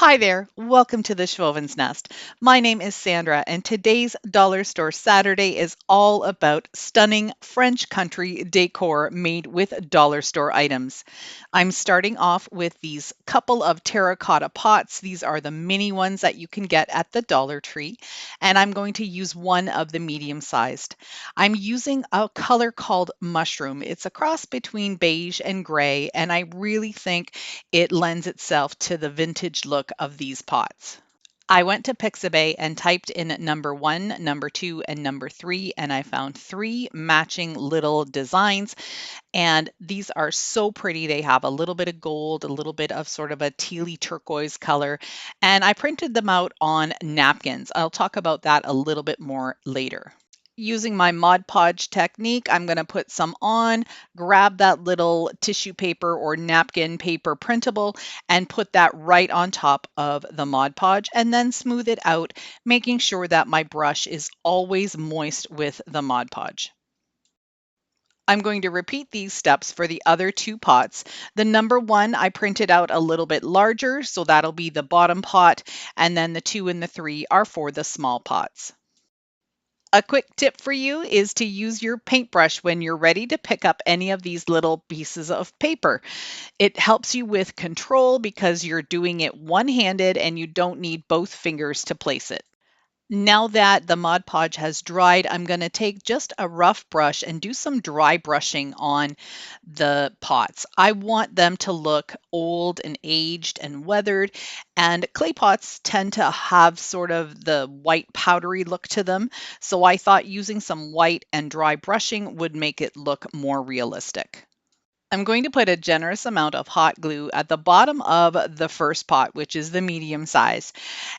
Hi there, welcome to the Schwowin's Nest. My name is Sandra, and today's Dollar Store Saturday is all about stunning French country decor made with dollar store items. I'm starting off with these couple of terracotta pots. These are the mini ones that you can get at the Dollar Tree, and I'm going to use one of the medium sized. I'm using a color called mushroom. It's a cross between beige and gray, and I really think it lends itself to the vintage look of these pots. I went to Pixabay and typed in number one, number two, and number three, and I found three matching little designs. And these are so pretty. They have a little bit of gold, a little bit of sort of a tealy turquoise color, and I printed them out on napkins. I'll talk about that a little bit more later. Using my Mod Podge technique, I'm going to put some on, grab that little tissue paper or napkin paper printable, and put that right on top of the Mod Podge, and then smooth it out, making sure that my brush is always moist with the Mod Podge. I'm going to repeat these steps for the other two pots. The number one, I printed out a little bit larger, so that'll be the bottom pot, and then the two and the three are for the small pots. A quick tip for you is to use your paintbrush when you're ready to pick up any of these little pieces of paper. It helps you with control because you're doing it one-handed and you don't need both fingers to place it. Now that the Mod Podge has dried, I'm going to take just a rough brush and do some dry brushing on the pots. I want them to look old and aged and weathered, and clay pots tend to have sort of the white powdery look to them. So I thought using some white and dry brushing would make it look more realistic. I'm going to put a generous amount of hot glue at the bottom of the first pot, which is the medium size.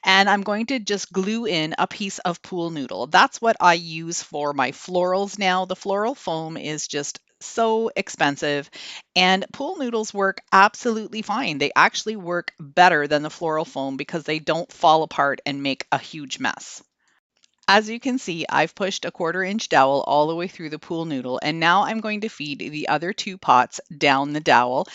And I'm going to just glue in a piece of pool noodle. That's what I use for my florals now. The floral foam is just so expensive, and pool noodles work absolutely fine. They actually work better than the floral foam because they don't fall apart and make a huge mess. As you can see, I've pushed a 1/4 inch dowel all the way through the pool noodle, and now I'm going to feed the other two pots down the dowel,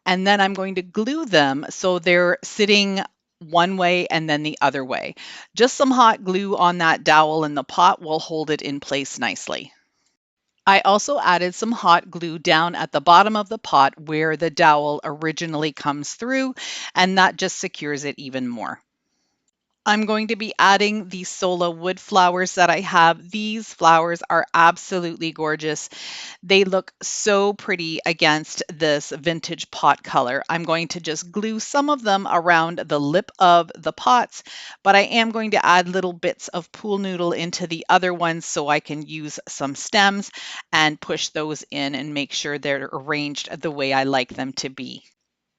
and then I'm going to glue them so they're sitting one way and then the other way. Just some hot glue on that dowel and the pot will hold it in place nicely. I also added some hot glue down at the bottom of the pot where the dowel originally comes through, and that just secures it even more. I'm going to be adding the Sola wood flowers that I have. These flowers are absolutely gorgeous. They look so pretty against this vintage pot color. I'm going to just glue some of them around the lip of the pots, but I am going to add little bits of pool noodle into the other ones so I can use some stems and push those in and make sure they're arranged the way I like them to be.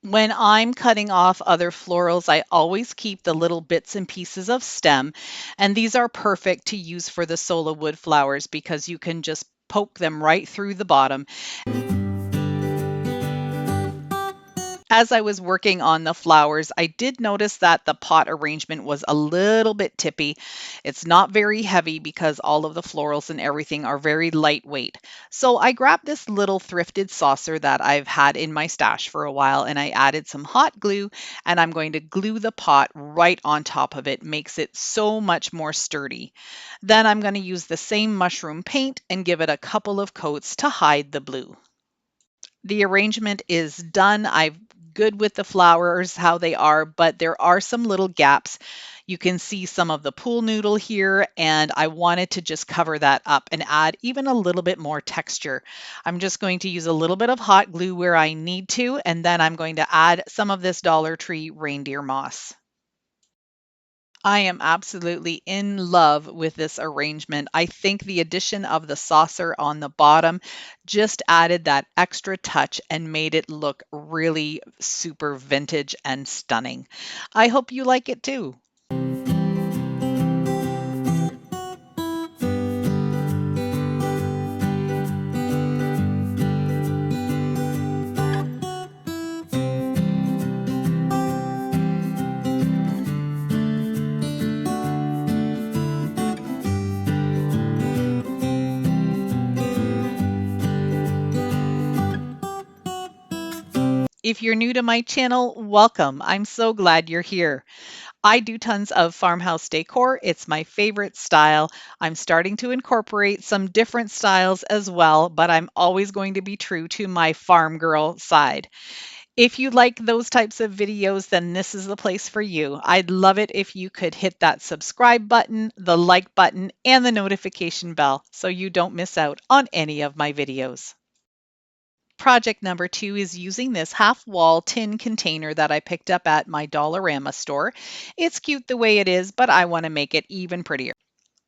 When I'm cutting off other florals, I always keep the little bits and pieces of stem, and these are perfect to use for the Sola wood flowers because you can just poke them right through the bottom. As I was working on the flowers, I did notice that the pot arrangement was a little bit tippy. It's not very heavy because all of the florals and everything are very lightweight. So I grabbed this little thrifted saucer that I've had in my stash for a while, and I added some hot glue, and I'm going to glue the pot right on top of it. Makes it so much more sturdy. Then I'm going to use the same mushroom paint and give it a couple of coats to hide the blue. The arrangement is done. I'm good with the flowers, how they are, but there are some little gaps. You can see some of the pool noodle here, and I wanted to just cover that up and add even a little bit more texture. I'm just going to use a little bit of hot glue where I need to, and then I'm going to add some of this Dollar Tree reindeer moss. I am absolutely in love with this arrangement. I think the addition of the saucer on the bottom just added that extra touch and made it look really super vintage and stunning. I hope you like it too. If you're new to my channel, welcome. I'm so glad you're here. I do tons of farmhouse decor. It's my favorite style. I'm starting to incorporate some different styles as well, but I'm always going to be true to my farm girl side. If you like those types of videos, then this is the place for you. I'd love it if you could hit that subscribe button, the like button, and the notification bell so you don't miss out on any of my videos. Project number 2 is using this half wall tin container that I picked up at my Dollarama store. It's cute the way it is, but I want to make it even prettier.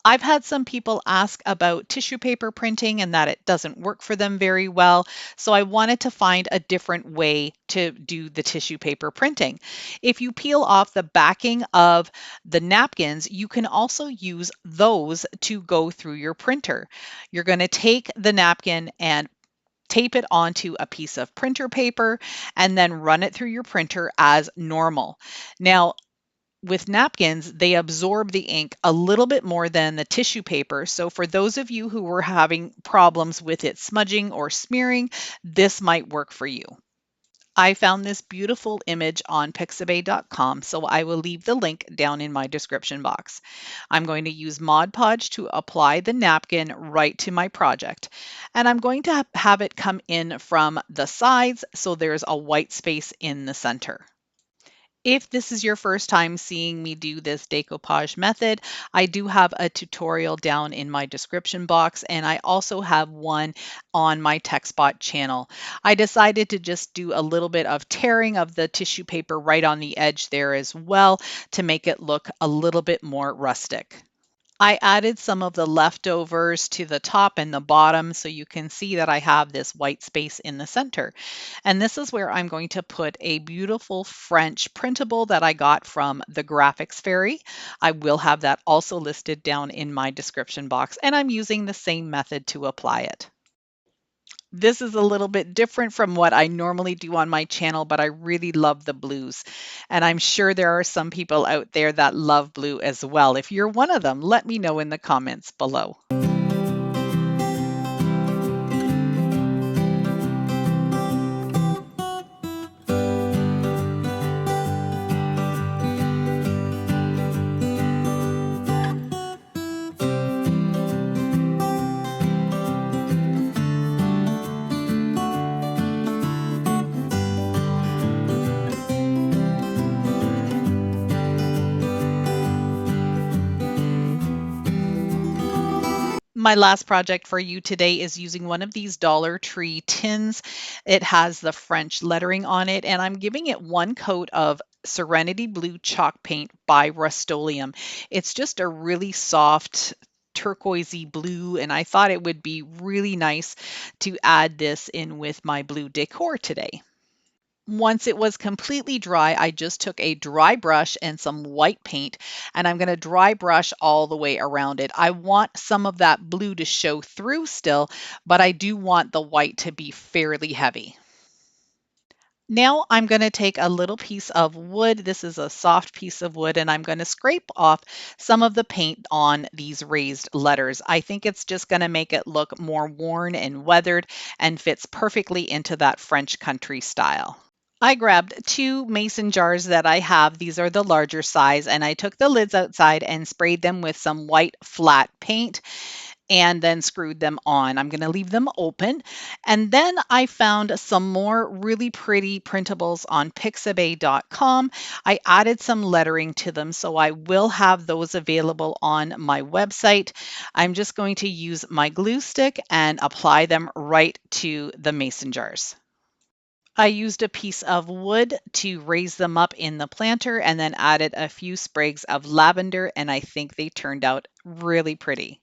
I've had some people ask about tissue paper printing and that it doesn't work for them very well. So I wanted to find a different way to do the tissue paper printing. If you peel off the backing of the napkins, you can also use those to go through your printer. You're going to take the napkin and tape it onto a piece of printer paper and then run it through your printer as normal. Now, with napkins, they absorb the ink a little bit more than the tissue paper. So, for those of you who were having problems with it smudging or smearing, this might work for you. I found this beautiful image on Pixabay.com, so I will leave the link down in my description box. I'm going to use Mod Podge to apply the napkin right to my project, and I'm going to have it come in from the sides so there's a white space in the center. If this is your first time seeing me do this decoupage method, I do have a tutorial down in my description box, and I also have one on my TechSpot channel. I decided to just do a little bit of tearing of the tissue paper right on the edge there as well to make it look a little bit more rustic. I added some of the leftovers to the top and the bottom so you can see that I have this white space in the center. And this is where I'm going to put a beautiful French printable that I got from the Graphics Fairy. I will have that also listed down in my description box, and I'm using the same method to apply it. This is a little bit different from what I normally do on my channel, but I really love the blues. And I'm sure there are some people out there that love blue as well. If you're one of them, let me know in the comments below. My last project for you today is using one of these Dollar Tree tins. It has the French lettering on it, and I'm giving it one coat of Serenity Blue chalk paint by Rust-Oleum. It's just a really soft turquoisey blue, and I thought it would be really nice to add this in with my blue decor today. Once it was completely dry, I just took a dry brush and some white paint, and I'm going to dry brush all the way around it. I want some of that blue to show through still, but I do want the white to be fairly heavy. Now I'm going to take a little piece of wood. This is a soft piece of wood, and I'm going to scrape off some of the paint on these raised letters. I think it's just going to make it look more worn and weathered and fits perfectly into that French country style. I grabbed 2 mason jars that I have. These are the larger size, and I took the lids outside and sprayed them with some white flat paint and then screwed them on. I'm going to leave them open. And then I found some more really pretty printables on Pixabay.com. I added some lettering to them, so I will have those available on my website. I'm just going to use my glue stick and apply them right to the mason jars. I used a piece of wood to raise them up in the planter and then added a few sprigs of lavender, and I think they turned out really pretty.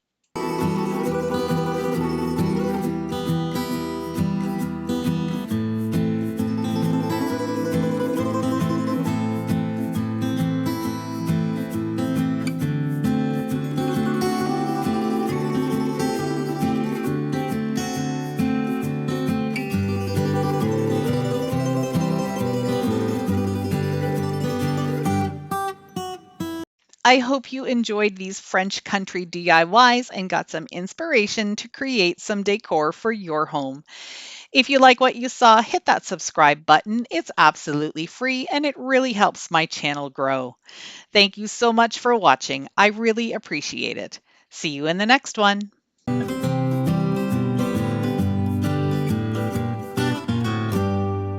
I hope you enjoyed these French country DIYs and got some inspiration to create some decor for your home. If you like what you saw, hit that subscribe button. It's absolutely free and it really helps my channel grow. Thank you so much for watching. I really appreciate it. See you in the next one.